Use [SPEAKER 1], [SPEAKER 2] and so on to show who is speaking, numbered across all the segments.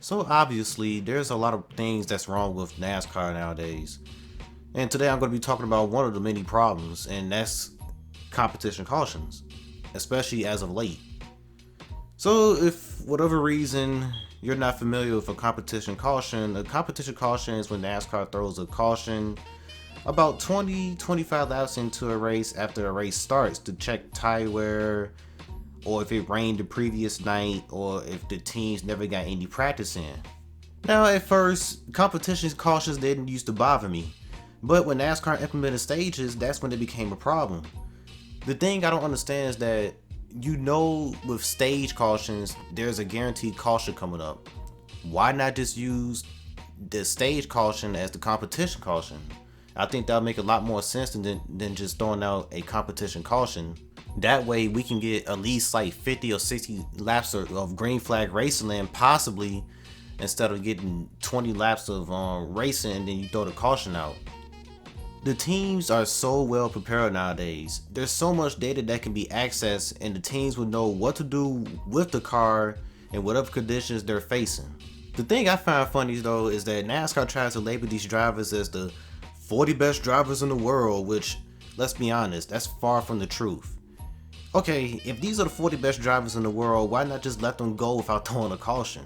[SPEAKER 1] So obviously, there's a lot of things that's wrong with NASCAR nowadays. And today I'm going to be talking about one of the many problems, and that's competition cautions, especially as of late. So if whatever reason you're not familiar with a competition caution is when NASCAR throws a caution about 20-25 laps into a race after a race starts to check tire wear, or if it rained the previous night, or if the teams never got any practice in. Now, at first, competition cautions didn't used to bother me, but when NASCAR implemented stages, that's when it became a problem. The thing I don't understand is that with stage cautions, there's a guaranteed caution coming up. Why not just use the stage caution as the competition caution? I think that'll make a lot more sense than just throwing out a competition caution. That way we can get at least like 50 or 60 laps of green flag racing in, possibly, instead of getting 20 laps of racing and then you throw the caution out. The teams are so well prepared nowadays. There's so much data that can be accessed, and the teams would know what to do with the car in whatever conditions they're facing. The thing I find funny though is that NASCAR tries to label these drivers as the 40 best drivers in the world, which, let's be honest, that's far from the truth. Okay, if these are the 40 best drivers in the world, why not just let them go without throwing a caution?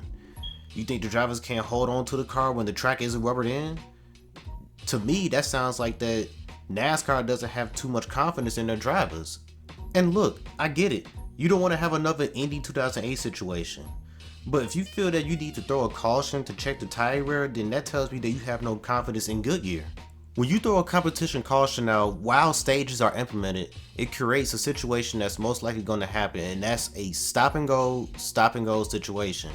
[SPEAKER 1] You think the drivers can't hold on to the car when the track isn't rubbered in? To me, that sounds like that NASCAR doesn't have too much confidence in their drivers. And look, I get it. You don't want to have another Indy 2008 situation. But if you feel that you need to throw a caution to check the tire wear, then that tells me that you have no confidence in Goodyear. When you throw a competition caution out while stages are implemented, it creates a situation that's most likely going to happen, and that's a stop and go situation.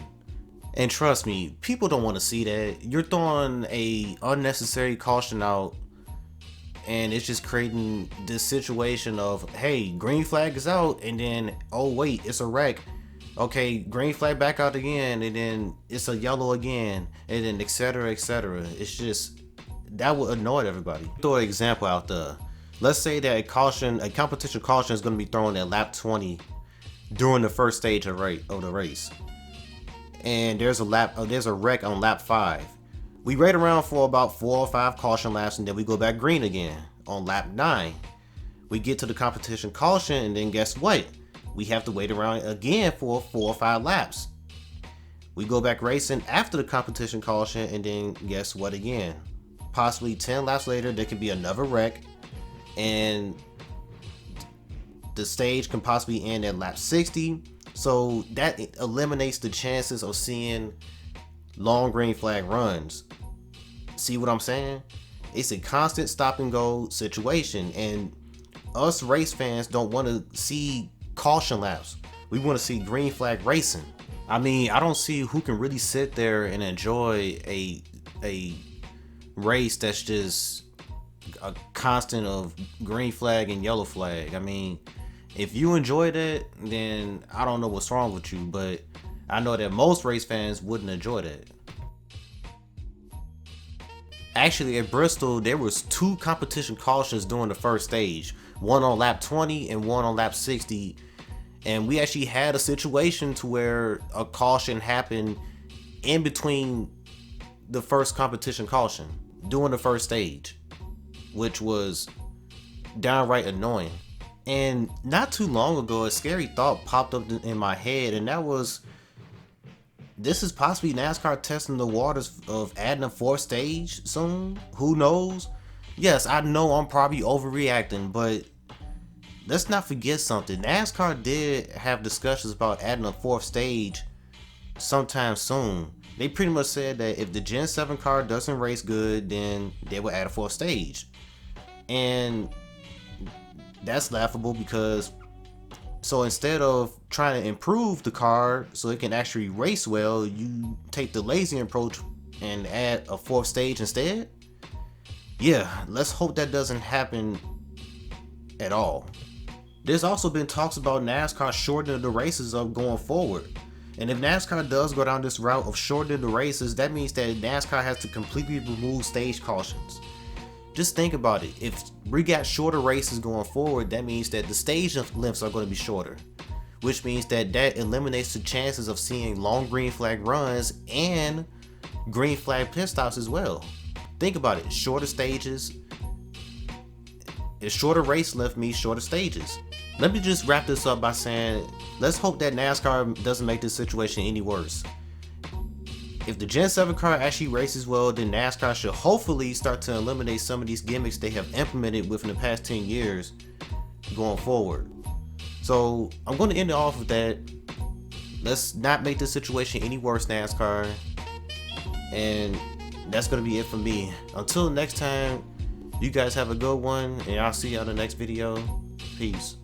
[SPEAKER 1] And trust me, people don't want to see that. You're throwing a unnecessary caution out, and it's just creating this situation of, hey, green flag is out, and then, oh wait, it's a wreck. Okay, green flag back out again, and then it's a yellow again, and then etc. etc. It's just, that would annoy everybody. Throw an example out there. Let's say that a competition caution is going to be thrown at lap 20 during the first stage of the race, and there's a wreck on lap 5. We wait around for about 4 or 5 caution laps, and then we go back green again on lap 9. We get to the competition caution, and then guess what? We have to wait around again for 4 or 5 laps. We go back racing after the competition caution, and then guess what again? Possibly 10 laps later, there could be another wreck, and the stage can possibly end at lap 60. So that eliminates the chances of seeing long green flag runs. See what I'm saying? It's a constant stop and go situation, and us race fans don't want to see caution laps. We want to see green flag racing. I mean, I don't see who can really sit there and enjoy a race that's just a constant of green flag and yellow flag. I mean, if you enjoyed it, then I don't know what's wrong with you, but I know that most race fans wouldn't enjoy that. Actually, at Bristol, there was 2 competition cautions during the first stage, one on lap 20 and one on lap 60, and we actually had a situation to where a caution happened in between the first competition caution during the first stage, which was downright annoying. And not too long ago, a scary thought popped up in my head, and that was, this is possibly NASCAR testing the waters of adding a 4th stage soon. Who knows? Yes, I know I'm probably overreacting, but let's not forget something. NASCAR did have discussions about adding a 4th stage sometime soon. They pretty much said that if the Gen 7 car doesn't race good, then they will add a 4th stage. And that's laughable, because so instead of trying to improve the car so it can actually race well, you take the lazy approach and add a 4th stage instead. Yeah, let's hope that doesn't happen at all. There's also been talks about NASCAR shortening the races up going forward. And if NASCAR does go down this route of shortening the races, that means that NASCAR has to completely remove stage cautions. Just think about it. If we got shorter races going forward, that means that the stage lengths are going to be shorter, which means that eliminates the chances of seeing long green flag runs and green flag pit stops as well. Think about it, shorter stages. A shorter race length means shorter stages. Let me just wrap this up by saying, let's hope that NASCAR doesn't make this situation any worse. If the Gen 7 car actually races well, then NASCAR should hopefully start to eliminate some of these gimmicks they have implemented within the past 10 years going forward. So I'm going to end it off with that. Let's not make this situation any worse, NASCAR. And that's going to be it for me. Until next time, you guys have a good one, and I'll see you on the next video. Peace.